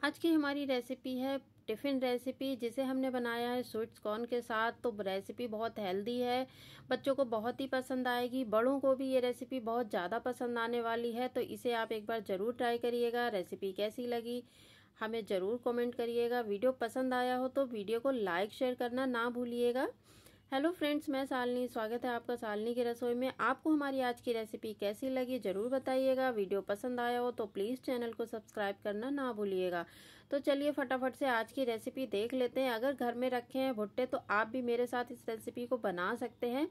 आज की हमारी रेसिपी है टिफ़िन रेसिपी, जिसे हमने बनाया है स्वीट्स कॉर्न के साथ। तो रेसिपी बहुत हेल्दी है, बच्चों को बहुत ही पसंद आएगी, बड़ों को भी ये रेसिपी बहुत ज़्यादा पसंद आने वाली है। तो इसे आप एक बार ज़रूर ट्राई करिएगा। रेसिपी कैसी लगी हमें ज़रूर कमेंट करिएगा। वीडियो पसंद आया हो तो वीडियो को लाइक शेयर करना ना भूलिएगा। हेलो फ्रेंड्स, मैं शालिनी, स्वागत है आपका शालिनी की रसोई में। आपको हमारी आज की रेसिपी कैसी लगी ज़रूर बताइएगा। वीडियो पसंद आया हो तो प्लीज़ चैनल को सब्सक्राइब करना ना भूलिएगा। तो चलिए फटाफट से आज की रेसिपी देख लेते हैं। अगर घर में रखे हैं भुट्टे तो आप भी मेरे साथ इस रेसिपी को बना सकते हैं।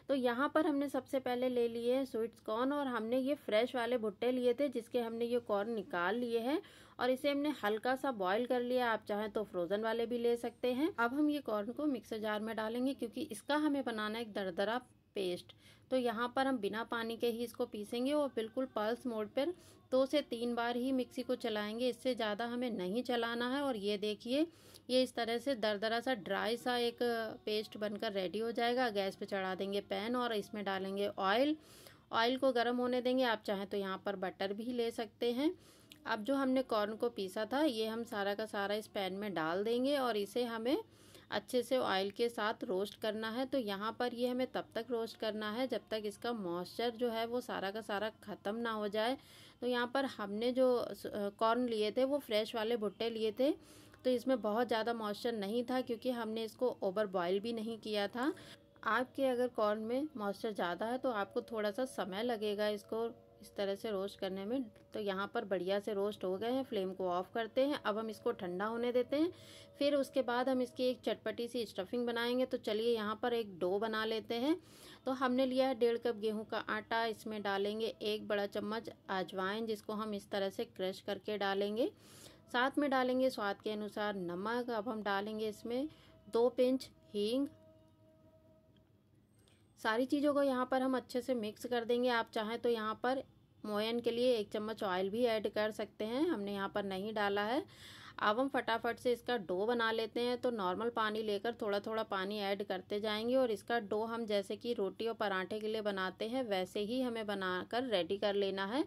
तो यहाँ पर हमने सबसे पहले ले लिए हैं स्वीट्स कॉर्न, और हमने ये फ्रेश वाले भुट्टे लिए थे जिसके हमने ये कॉर्न निकाल लिए हैं और इसे हमने हल्का सा बॉईल कर लिया। आप चाहें तो फ्रोजन वाले भी ले सकते हैं। अब हम ये कॉर्न को मिक्सर जार में डालेंगे क्योंकि इसका हमें बनाना है एक दरदरा पेस्ट। तो यहाँ पर हम बिना पानी के ही इसको पीसेंगे और बिल्कुल पल्स मोड पर 2 से 3 बार ही मिक्सी को चलाएंगे, इससे ज़्यादा हमें नहीं चलाना है। और ये देखिए, ये इस तरह से दरदरा सा ड्राई सा एक पेस्ट बनकर रेडी हो जाएगा। गैस पे चढ़ा देंगे पैन और इसमें डालेंगे ऑयल। ऑयल को गर्म होने देंगे। आप चाहें तो यहाँ पर बटर भी ले सकते हैं। अब जो हमने कॉर्न को पीसा था ये हम सारा का सारा इस पैन में डाल देंगे और इसे हमें अच्छे से ऑयल के साथ रोस्ट करना है। तो यहाँ पर ये हमें तब तक रोस्ट करना है जब तक इसका मॉइस्चर जो है वो सारा का सारा ख़त्म ना हो जाए। तो यहाँ पर हमने जो कॉर्न लिए थे वो फ्रेश वाले भुट्टे लिए थे, तो इसमें बहुत ज़्यादा मॉइस्चर नहीं था क्योंकि हमने इसको ओवर बॉयल भी नहीं किया था। आपके अगर कॉर्न में मॉइस्चर ज़्यादा है तो आपको थोड़ा सा समय लगेगा इसको इस तरह से रोस्ट करने में। तो यहाँ पर बढ़िया से रोस्ट हो गए हैं। फ्लेम को ऑफ करते हैं। अब हम इसको ठंडा होने देते हैं, फिर उसके बाद हम इसकी एक चटपटी सी स्टफिंग बनाएंगे। तो चलिए यहाँ पर एक डो बना लेते हैं। तो हमने लिया है 1.5 कप गेहूं का आटा। इसमें डालेंगे 1 बड़ा चम्मच अजवाइन, जिसको हम इस तरह से क्रश करके डालेंगे। साथ में डालेंगे स्वाद के अनुसार नमक। अब हम डालेंगे इसमें 2 पिंच हींग। सारी चीज़ों को यहाँ पर हम अच्छे से मिक्स कर देंगे। आप चाहें तो यहाँ पर मोयन के लिए 1 चम्मच ऑयल भी ऐड कर सकते हैं, हमने यहाँ पर नहीं डाला है। अब हम फटाफट से इसका डो बना लेते हैं। तो नॉर्मल पानी लेकर थोड़ा थोड़ा पानी ऐड करते जाएंगे और इसका डो हम जैसे कि रोटी और पराठे के लिए बनाते हैं वैसे ही हमें बनाकर रेडी कर लेना है।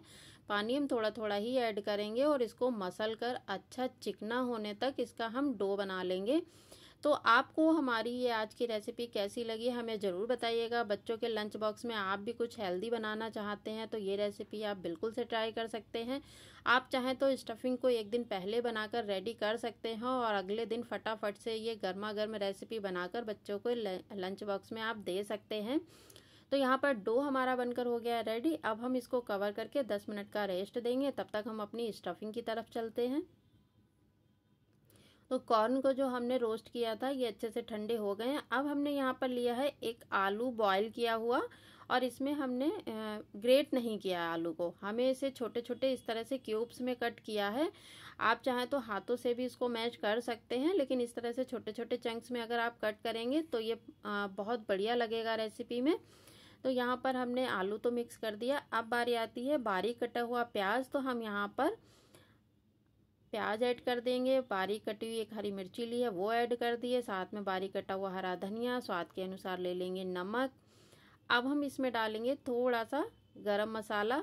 पानी हम थोड़ा थोड़ा ही ऐड करेंगे और इसको मसल कर अच्छा चिकना होने तक इसका हम डो बना लेंगे। तो आपको हमारी ये आज की रेसिपी कैसी लगी हमें ज़रूर बताइएगा। बच्चों के लंच बॉक्स में आप भी कुछ हेल्दी बनाना चाहते हैं तो ये रेसिपी आप बिल्कुल से ट्राई कर सकते हैं। आप चाहें तो स्टफिंग को एक दिन पहले बनाकर रेडी कर सकते हैं और अगले दिन फटाफट से ये गर्मा गर्म रेसिपी बनाकर बच्चों को लंच बॉक्स में आप दे सकते हैं। तो यहाँ पर डो हमारा बनकर हो गया है रेडी। अब हम इसको कवर करके 10 मिनट का रेस्ट देंगे। तब तक हम अपनी स्टफिंग की तरफ चलते हैं। तो कॉर्न को जो हमने रोस्ट किया था ये अच्छे से ठंडे हो गए हैं। अब हमने यहाँ पर लिया है एक आलू बॉईल किया हुआ, और इसमें हमने ग्रेट नहीं किया आलू को, हमें इसे छोटे छोटे इस तरह से क्यूब्स में कट किया है। आप चाहें तो हाथों से भी इसको मैश कर सकते हैं, लेकिन इस तरह से छोटे छोटे चंक्स में अगर आप कट करेंगे तो ये बहुत बढ़िया लगेगा रेसिपी में। तो यहाँ पर हमने आलू तो मिक्स कर दिया। अब बारी आती है बारीक कटा हुआ प्याज। तो हम यहाँ पर प्याज ऐड कर देंगे। बारीक कटी हुई एक हरी मिर्ची ली है वो ऐड कर दिए, साथ में बारीक कटा हुआ हरा धनिया, स्वाद के अनुसार ले लेंगे नमक। अब हम इसमें डालेंगे थोड़ा सा गरम मसाला।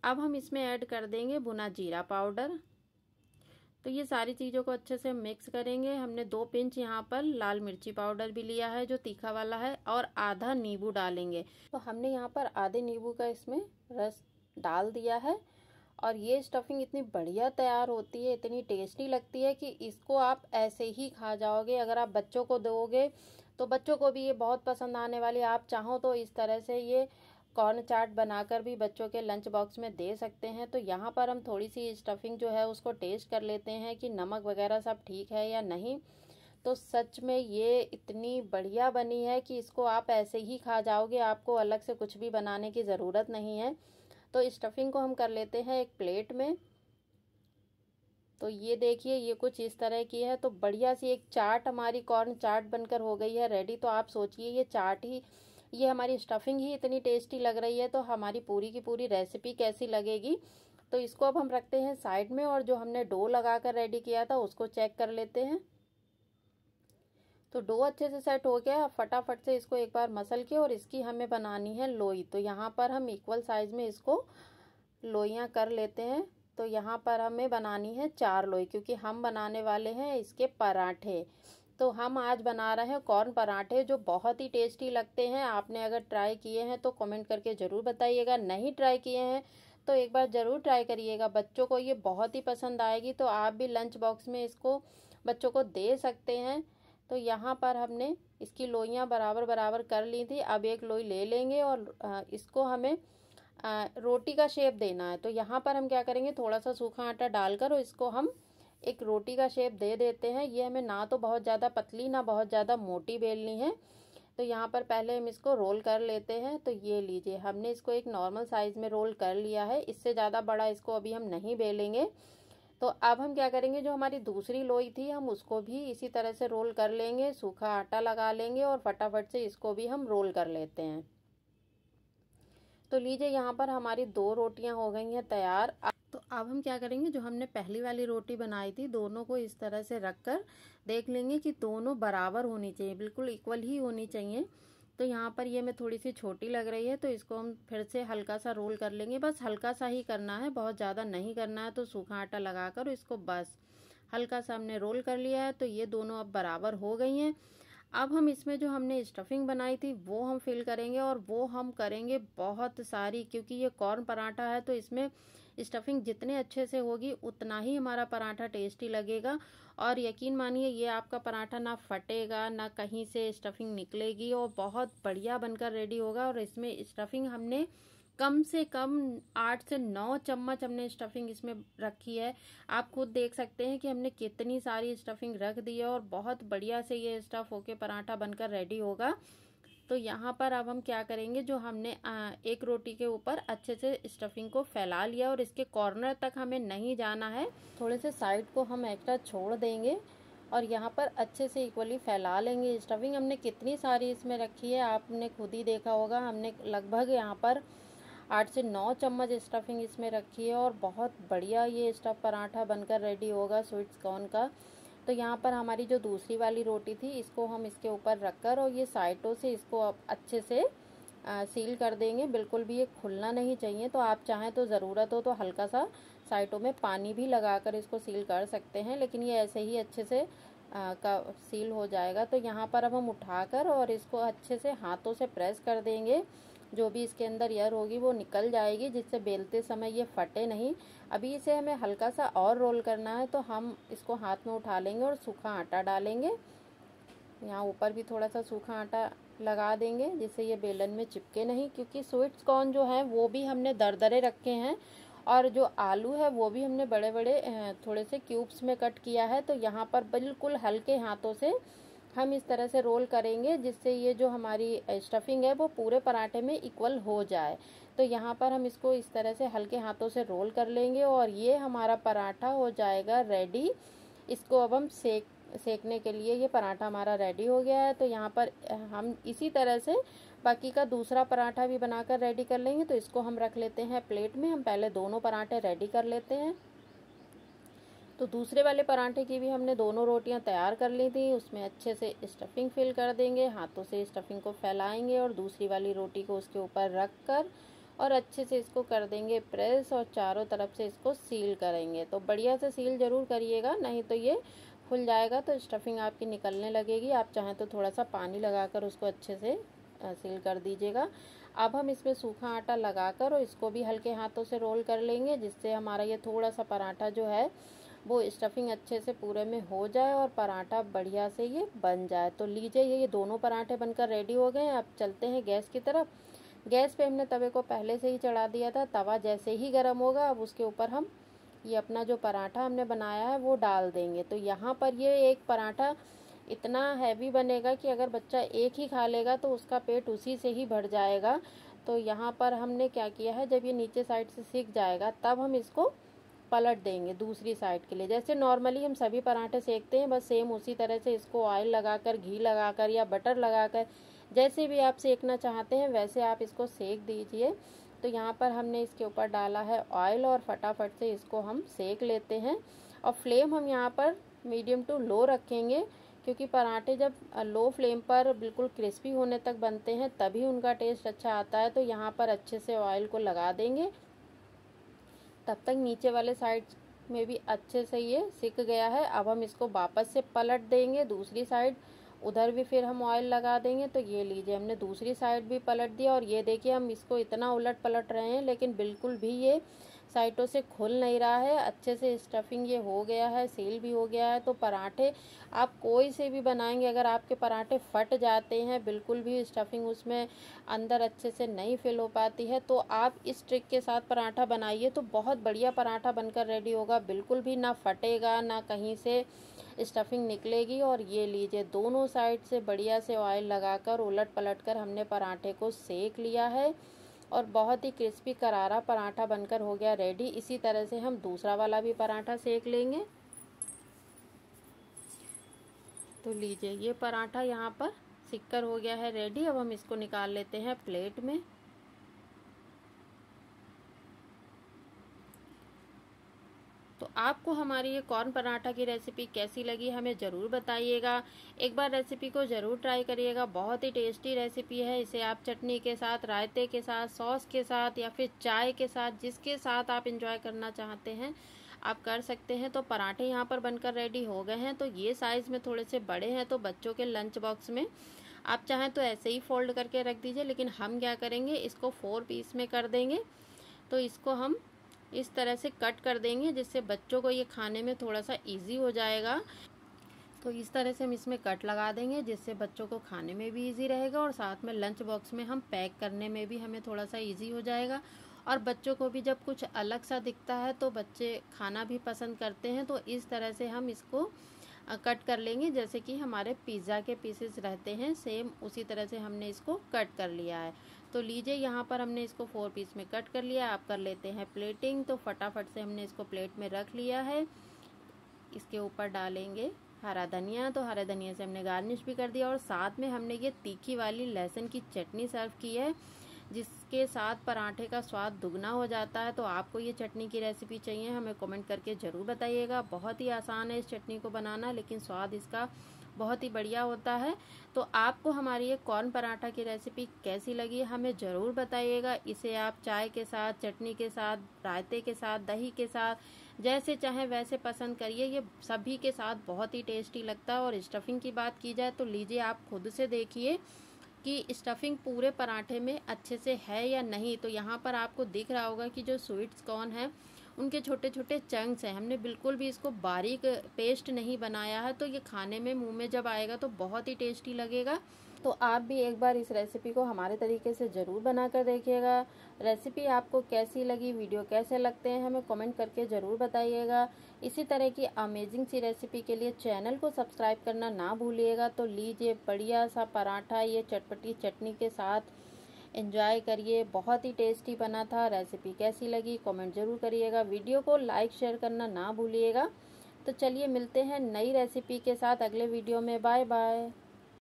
अब हम इसमें ऐड कर देंगे भुना जीरा पाउडर। तो ये सारी चीज़ों को अच्छे से मिक्स करेंगे। हमने 2 पिंच यहाँ पर लाल मिर्ची पाउडर भी लिया है जो तीखा वाला है, और आधा नींबू डालेंगे। तो हमने यहाँ पर आधे नींबू का इसमें रस डाल दिया है। और ये स्टफिंग इतनी बढ़िया तैयार होती है, इतनी टेस्टी लगती है कि इसको आप ऐसे ही खा जाओगे। अगर आप बच्चों को दोगे तो बच्चों को भी ये बहुत पसंद आने वाली। आप चाहो तो इस तरह से ये कॉर्न चाट बनाकर भी बच्चों के लंच बॉक्स में दे सकते हैं। तो यहाँ पर हम थोड़ी सी स्टफिंग जो है उसको टेस्ट कर लेते हैं कि नमक वगैरह सब ठीक है या नहीं। तो सच में ये इतनी बढ़िया बनी है कि इसको आप ऐसे ही खा जाओगे, आपको अलग से कुछ भी बनाने की ज़रूरत नहीं है। तो स्टफिंग को हम कर लेते हैं एक प्लेट में। तो ये देखिए, ये कुछ इस तरह की है। तो बढ़िया सी एक चाट हमारी कॉर्न चाट बनकर हो गई है रेडी। तो आप सोचिए, ये चाट ही, ये हमारी स्टफिंग ही इतनी टेस्टी लग रही है तो हमारी पूरी की पूरी रेसिपी कैसी लगेगी। तो इसको अब हम रखते हैं साइड में, और जो हमने डो लगा कर रेडी किया था उसको चेक कर लेते हैं। तो डो अच्छे से सेट हो गया। फटाफट से इसको एक बार मसल के, और इसकी हमें बनानी है लोई। तो यहाँ पर हम इक्वल साइज में इसको लोइयाँ कर लेते हैं। तो यहाँ पर हमें बनानी है 4 लोई, क्योंकि हम बनाने वाले हैं इसके पराठे। तो हम आज बना रहे हैं कॉर्न पराठे, जो बहुत ही टेस्टी लगते हैं। आपने अगर ट्राई किए हैं तो कमेंट करके ज़रूर बताइएगा, नहीं ट्राई किए हैं तो एक बार ज़रूर ट्राई करिएगा। बच्चों को ये बहुत ही पसंद आएगी, तो आप भी लंच बॉक्स में इसको बच्चों को दे सकते हैं। तो यहाँ पर हमने इसकी लोइयाँ बराबर बराबर कर ली थी। अब एक लोई ले लेंगे और इसको हमें रोटी का शेप देना है। तो यहाँ पर हम क्या करेंगे, थोड़ा सा सूखा आटा डालकर और इसको हम एक रोटी का शेप दे देते हैं। ये हमें ना तो बहुत ज़्यादा पतली ना बहुत ज़्यादा मोटी बेलनी है। तो यहाँ पर पहले हम इसको रोल कर लेते हैं। तो ये लीजिए, हमने इसको एक नॉर्मल साइज़ में रोल कर लिया है। इससे ज़्यादा बड़ा इसको अभी हम नहीं बेलेंगे। तो अब हम क्या करेंगे, जो हमारी दूसरी लोई थी हम उसको भी इसी तरह से रोल कर लेंगे, सूखा आटा लगा लेंगे और फटाफट से इसको भी हम रोल कर लेते हैं। तो लीजिए, यहाँ पर हमारी 2 रोटियां हो गई हैं तैयार। तो अब हम क्या करेंगे, जो हमने पहली वाली रोटी बनाई थी दोनों को इस तरह से रखकर देख लेंगे कि दोनों बराबर होनी चाहिए, बिल्कुल इक्वल ही होनी चाहिए। तो यहाँ पर ये मैं थोड़ी सी छोटी लग रही है, तो इसको हम फिर से हल्का सा रोल कर लेंगे। बस हल्का सा ही करना है, बहुत ज़्यादा नहीं करना है। तो सूखा आटा लगाकर इसको बस हल्का सा हमने रोल कर लिया है। तो ये दोनों अब बराबर हो गई हैं। अब हम इसमें जो हमने स्टफिंग बनाई थी वो हम फिल करेंगे, और वो हम करेंगे बहुत सारी, क्योंकि ये कॉर्न पराठा है। तो इसमें स्टफिंग जितने अच्छे से होगी उतना ही हमारा पराठा टेस्टी लगेगा। और यकीन मानिए, ये आपका पराठा ना फटेगा ना कहीं से स्टफिंग निकलेगी, और बहुत बढ़िया बनकर रेडी होगा। और इसमें स्टफिंग हमने कम से कम 8 से 9 चम्मच हमने स्टफिंग इसमें रखी है। आप खुद देख सकते हैं कि हमने कितनी सारी स्टफिंग रख दी है, और बहुत बढ़िया से ये स्टफ होके पराठा बनकर रेडी होगा। तो यहाँ पर अब हम क्या करेंगे, जो हमने एक रोटी के ऊपर अच्छे से स्टफिंग को फैला लिया, और इसके कॉर्नर तक हमें नहीं जाना है, थोड़े से साइड को हम एक्स्ट्रा छोड़ देंगे और यहाँ पर अच्छे से इक्वली फैला लेंगे। स्टफिंग हमने कितनी सारी इसमें रखी है आपने खुद ही देखा होगा। हमने लगभग यहाँ पर 8 से 9 चम्मच स्टफिंग इसमें रखी है, और बहुत बढ़िया ये स्टफ पराठा बनकर रेडी होगा स्वीट्स कॉर्न का। तो यहाँ पर हमारी जो दूसरी वाली रोटी थी इसको हम इसके ऊपर रखकर और ये साइडों से इसको अब अच्छे से सील कर देंगे। बिल्कुल भी ये खुलना नहीं चाहिए। तो आप चाहें तो ज़रूरत हो तो हल्का सा साइडों में पानी भी लगाकर इसको सील कर सकते हैं, लेकिन ये ऐसे ही अच्छे से का सील हो जाएगा। तो यहाँ पर अब हम उठाकर और इसको अच्छे से हाथों से प्रेस कर देंगे। जो भी इसके अंदर एयर होगी वो निकल जाएगी, जिससे बेलते समय ये फटे नहीं। अभी इसे हमें हल्का सा और रोल करना है, तो हम इसको हाथ में उठा लेंगे और सूखा आटा डालेंगे। यहाँ ऊपर भी थोड़ा सा सूखा आटा लगा देंगे, जिससे ये बेलन में चिपके नहीं, क्योंकि स्वीट्स कॉर्न जो है वो भी हमने दरदरे रखे हैं, और जो आलू है वो भी हमने बड़े बड़े थोड़े से क्यूब्स में कट किया है। तो यहाँ पर बिल्कुल हल्के हाथों से हम इस तरह से रोल करेंगे, जिससे ये जो हमारी स्टफिंग है वो पूरे पराठे में इक्वल हो जाए। तो यहाँ पर हम इसको इस तरह से हल्के हाथों से रोल कर लेंगे, और ये हमारा पराठा हो जाएगा रेडी। इसको अब हम सेकने के लिए, ये पराठा हमारा रेडी हो गया है। तो यहाँ पर हम इसी तरह से बाकी का दूसरा पराठा भी बनाकर रेडी कर लेंगे। तो इसको हम रख लेते हैं प्लेट में। हम पहले दोनों पराठे रेडी कर लेते हैं। तो दूसरे वाले पराठे की भी हमने दोनों रोटियां तैयार कर ली थी। उसमें अच्छे से स्टफिंग फिल कर देंगे, हाथों से स्टफिंग को फैलाएंगे और दूसरी वाली रोटी को उसके ऊपर रख कर और अच्छे से इसको कर देंगे प्रेस, और चारों तरफ से इसको सील करेंगे। तो बढ़िया से सील ज़रूर करिएगा, नहीं तो ये खुल जाएगा तो स्टफिंग आपकी निकलने लगेगी। आप चाहें तो थोड़ा सा पानी लगाकर उसको अच्छे से सील कर दीजिएगा। अब हम इसमें सूखा आटा लगाकर और इसको भी हल्के हाथों से रोल कर लेंगे, जिससे हमारा ये थोड़ा सा पराठा जो है वो स्टफिंग अच्छे से पूरे में हो जाए और पराठा बढ़िया से ये बन जाए। तो लीजिए, ये दोनों पराठे बनकर रेडी हो गए हैं। अब चलते हैं गैस की तरफ। गैस पे हमने तवे को पहले से ही चढ़ा दिया था। तवा जैसे ही गर्म होगा, अब उसके ऊपर हम ये अपना जो पराठा हमने बनाया है वो डाल देंगे। तो यहाँ पर ये एक पराठा इतना हैवी बनेगा कि अगर बच्चा एक ही खा लेगा तो उसका पेट उसी से ही भर जाएगा। तो यहाँ पर हमने क्या किया है, जब ये नीचे साइड से सिक जाएगा तब हम इसको पलट देंगे दूसरी साइड के लिए। जैसे नॉर्मली हम सभी पराठे सेकते हैं, बस सेम उसी तरह से इसको ऑयल लगाकर, घी लगाकर या बटर लगाकर, जैसे भी आप सेकना चाहते हैं वैसे आप इसको सेक दीजिए। तो यहाँ पर हमने इसके ऊपर डाला है ऑयल और फटाफट से इसको हम सेक लेते हैं। और फ्लेम हम यहाँ पर मीडियम टू लो रखेंगे, क्योंकि पराठे जब लो फ्लेम पर बिल्कुल क्रिस्पी होने तक बनते हैं तभी उनका टेस्ट अच्छा आता है। तो यहाँ पर अच्छे से ऑयल को लगा देंगे। तब तक नीचे वाले साइड में भी अच्छे से ये सिक गया है। अब हम इसको वापस से पलट देंगे दूसरी साइड, उधर भी फिर हम ऑयल लगा देंगे। तो ये लीजिए हमने दूसरी साइड भी पलट दिया और ये देखिए हम इसको इतना उलट पलट रहे हैं लेकिन बिल्कुल भी ये साइडों से खुल नहीं रहा है। अच्छे से स्टफिंग ये हो गया है, सील भी हो गया है। तो पराठे आप कोई से भी बनाएंगे, अगर आपके पराठे फट जाते हैं, बिल्कुल भी स्टफिंग उसमें अंदर अच्छे से नहीं फिल हो पाती है, तो आप इस ट्रिक के साथ पराठा बनाइए तो बहुत बढ़िया पराठा बनकर रेडी होगा। बिल्कुल भी ना फटेगा, ना कहीं से स्टफिंग निकलेगी। और ये लीजिए दोनों साइड से बढ़िया से ऑयल लगाकर उलट पलट कर हमने पराठे को सेक लिया है और बहुत ही क्रिस्पी करारा पराठा बनकर हो गया रेडी। इसी तरह से हम दूसरा वाला भी पराठा सेक लेंगे। तो लीजिए ये पराठा यहाँ पर सिककर हो गया है रेडी। अब हम इसको निकाल लेते हैं प्लेट में। तो आपको हमारी ये कॉर्न पराठा की रेसिपी कैसी लगी हमें ज़रूर बताइएगा। एक बार रेसिपी को ज़रूर ट्राई करिएगा, बहुत ही टेस्टी रेसिपी है। इसे आप चटनी के साथ, रायते के साथ, सॉस के साथ या फिर चाय के साथ, जिसके साथ आप एंजॉय करना चाहते हैं आप कर सकते हैं। तो पराठे यहाँ पर बनकर रेडी हो गए हैं। तो ये साइज़ में थोड़े से बड़े हैं, तो बच्चों के लंच बॉक्स में आप चाहें तो ऐसे ही फोल्ड करके रख दीजिए, लेकिन हम क्या करेंगे इसको 4 पीस में कर देंगे। तो इसको हम इस तरह से कट कर देंगे जिससे बच्चों को ये खाने में थोड़ा सा इजी हो जाएगा। तो इस तरह से हम इसमें कट लगा देंगे जिससे बच्चों को खाने में भी इजी रहेगा और साथ में लंच बॉक्स में हम पैक करने में भी हमें थोड़ा सा इजी हो जाएगा। और बच्चों को भी जब कुछ अलग सा दिखता है तो बच्चे खाना भी पसंद करते हैं। तो इस तरह से हम इसको कट कर लेंगे जैसे कि हमारे पिज़्ज़ा के पीसेस रहते हैं, सेम उसी तरह से हमने इसको कट कर लिया है। तो लीजिए यहाँ पर हमने इसको 4 पीस में कट कर लिया। आप कर लेते हैं प्लेटिंग। तो फटाफट से हमने इसको प्लेट में रख लिया है। इसके ऊपर डालेंगे हरा धनिया। तो हरा धनिया से हमने गार्निश भी कर दिया और साथ में हमने ये तीखी वाली लहसुन की चटनी सर्व की है जिसके साथ पराठे का स्वाद दुगना हो जाता है। तो आपको ये चटनी की रेसिपी चाहिए हमें कमेंट करके ज़रूर बताइएगा। बहुत ही आसान है इस चटनी को बनाना, लेकिन स्वाद इसका बहुत ही बढ़िया होता है। तो आपको हमारी ये कॉर्न पराठा की रेसिपी कैसी लगी हमें ज़रूर बताइएगा। इसे आप चाय के साथ, चटनी के साथ, रायते के साथ, दही के साथ, जैसे चाहे वैसे पसंद करिए। ये सभी के साथ बहुत ही टेस्टी लगता है। और स्टफिंग की बात की जाए तो लीजिए आप खुद से देखिए कि स्टफिंग पूरे पराठे में अच्छे से है या नहीं। तो यहाँ पर आपको दिख रहा होगा कि जो स्वीट्स कॉर्न है उनके छोटे छोटे चंक्स हैं। हमने बिल्कुल भी इसको बारीक पेस्ट नहीं बनाया है। तो ये खाने में मुंह में जब आएगा तो बहुत ही टेस्टी लगेगा। तो आप भी एक बार इस रेसिपी को हमारे तरीके से ज़रूर बना कर देखिएगा। रेसिपी आपको कैसी लगी, वीडियो कैसे लगते हैं हमें कमेंट करके ज़रूर बताइएगा। इसी तरह की अमेजिंग सी रेसिपी के लिए चैनल को सब्सक्राइब करना ना भूलिएगा। तो लीजिए बढ़िया सा पराठा ये चटपटी चटनी के साथ एंजॉय करिए। बहुत ही टेस्टी बना था। रेसिपी कैसी लगी कमेंट ज़रूर करिएगा। वीडियो को लाइक शेयर करना ना भूलिएगा। तो चलिए मिलते हैं नई रेसिपी के साथ अगले वीडियो में। Bye bye.